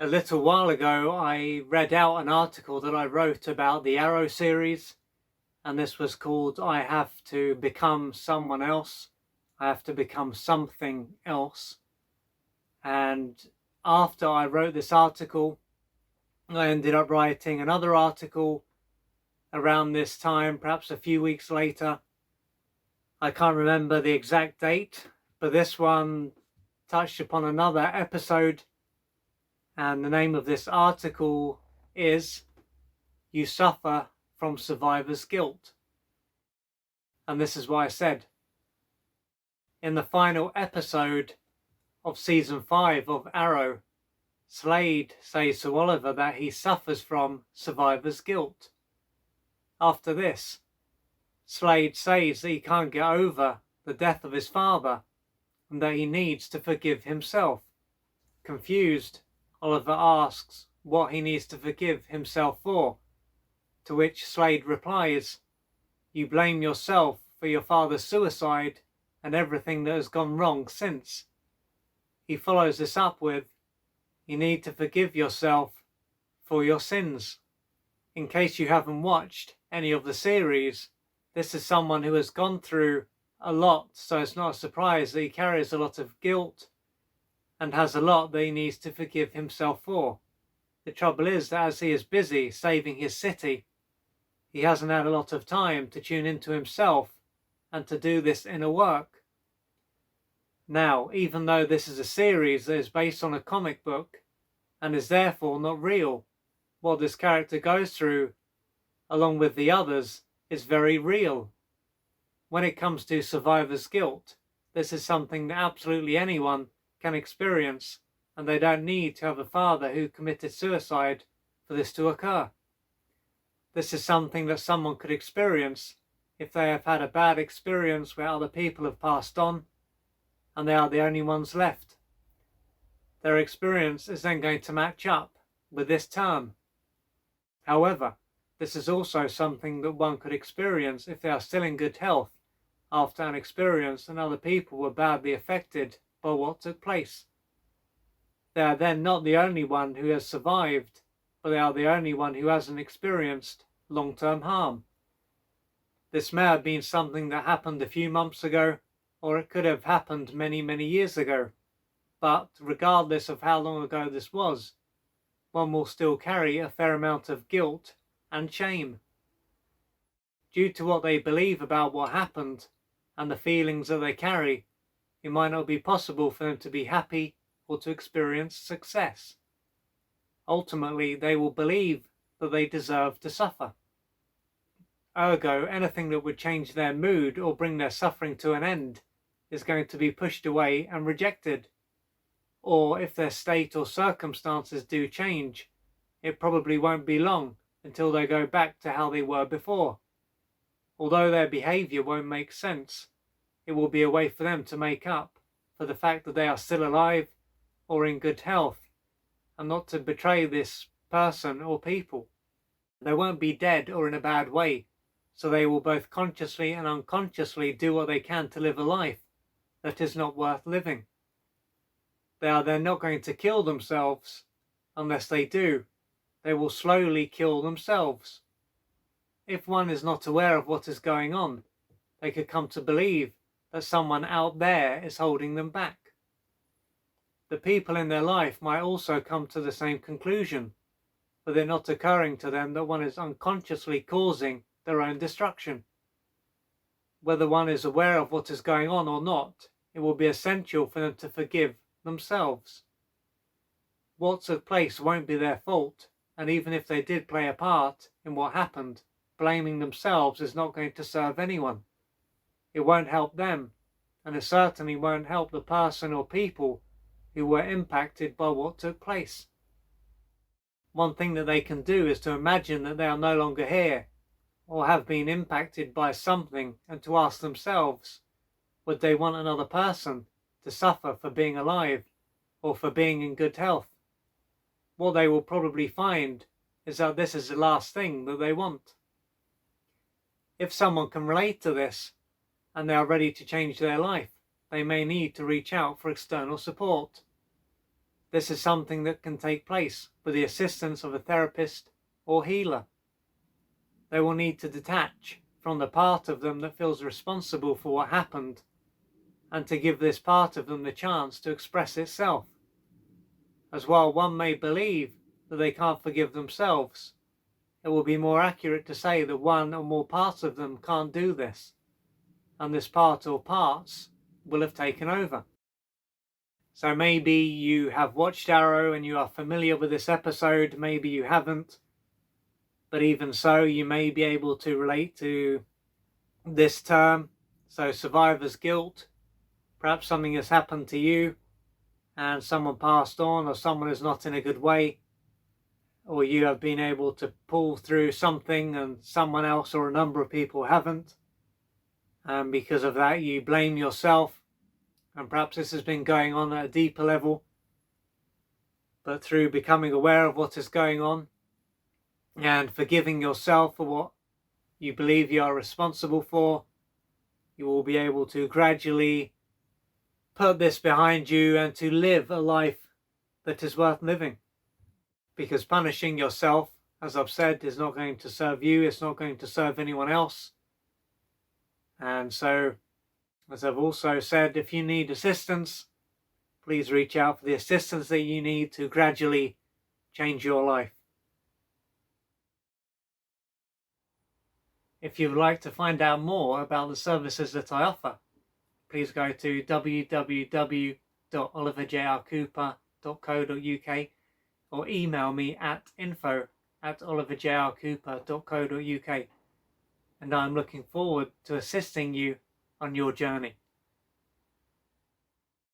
A little while ago, I read out an article that I wrote about the Arrow series, and this was called I Have to Become Someone Else. I have to become something else. And after I wrote this article, I ended up writing another article around this time, perhaps a few weeks later. I can't remember the exact date, but this one touched upon another episode. And the name of this article is You Suffer from Survivor's Guilt. And this is what I said. In the final episode of season 5 of Arrow, Slade says to Oliver that he suffers from survivor's guilt. After this, Slade says that he can't get over the death of his father and that he needs to forgive himself. Confused, Oliver asks what he needs to forgive himself for, to which Slade replies, "You blame yourself for your father's suicide and everything that has gone wrong since." He follows this up with, "You need to forgive yourself for your sins." In case you haven't watched any of the series, this is someone who has gone through a lot, so it's not a surprise that he carries a lot of guilt and has a lot that he needs to forgive himself for. The trouble is that as he is busy saving his city, he hasn't had a lot of time to tune into himself and to do this inner work. Now, even though this is a series that is based on a comic book and is therefore not real, what this character goes through, along with the others, is very real. When it comes to survivor's guilt, this is something that absolutely anyone can experience, and they don't need to have a father who committed suicide for this to occur. This is something that someone could experience if they have had a bad experience where other people have passed on and they are the only ones left. Their experience is then going to match up with this term. However, this is also something that one could experience if they are still in good health after an experience and other people were badly affected by what took place. They are then not the only one who has survived, but they are the only one who hasn't experienced long-term harm. This may have been something that happened a few months ago, or it could have happened many, many years ago. But regardless of how long ago this was, one will still carry a fair amount of guilt and shame. Due to what they believe about what happened and the feelings that they carry, it might not be possible for them to be happy or to experience success. Ultimately, they will believe that they deserve to suffer. Ergo, anything that would change their mood or bring their suffering to an end is going to be pushed away and rejected. Or if their state or circumstances do change, it probably won't be long until they go back to how they were before. Although their behaviour won't make sense, it will be a way for them to make up for the fact that they are still alive or in good health, and not to betray this person or people. They won't be dead or in a bad way, so they will both consciously and unconsciously do what they can to live a life that is not worth living. They are then not going to kill themselves. Unless they do, they will slowly kill themselves. If one is not aware of what is going on, they could come to believe that someone out there is holding them back. The people in their life might also come to the same conclusion, with it not occurring to them that one is unconsciously causing their own destruction. Whether one is aware of what is going on or not, it will be essential for them to forgive themselves. What took place won't be their fault, and even if they did play a part in what happened, blaming themselves is not going to serve anyone. It won't help them, and it certainly won't help the person or people who were impacted by what took place. One thing that they can do is to imagine that they are no longer here, or have been impacted by something, and to ask themselves, would they want another person to suffer for being alive or for being in good health? What they will probably find is that this is the last thing that they want. If someone can relate to this and they are ready to change their life, they may need to reach out for external support. this is something that can take place with the assistance of a therapist or healer. They will need to detach from the part of them that feels responsible for what happened, and to give this part of them the chance to express itself. As while one may believe that they can't forgive themselves, it will be more accurate to say that one or more parts of them can't do this, and this part or parts will have taken over. So maybe you have watched Arrow and you are familiar with this episode, maybe you haven't, but even so, you may be able to relate to this term. So survivor's guilt, perhaps something has happened to you and someone passed on, or someone is not in a good way, or you have been able to pull through something and someone else or a number of people haven't, and because of that you blame yourself. And perhaps this has been going on at a deeper level, but through becoming aware of what is going on and forgiving yourself for what you believe you are responsible for, you will be able to gradually put this behind you and to live a life that is worth living. Because punishing yourself, as I've said, is not going to serve you, it's not going to serve anyone else. And so, as I've also said, if you need assistance, please reach out for the assistance that you need to gradually change your life. If you'd like to find out more about the services that I offer, please go to www.oliverjrcooper.co.uk or email me at info@oliverjrcooper.co.uk, and I'm looking forward to assisting you on your journey.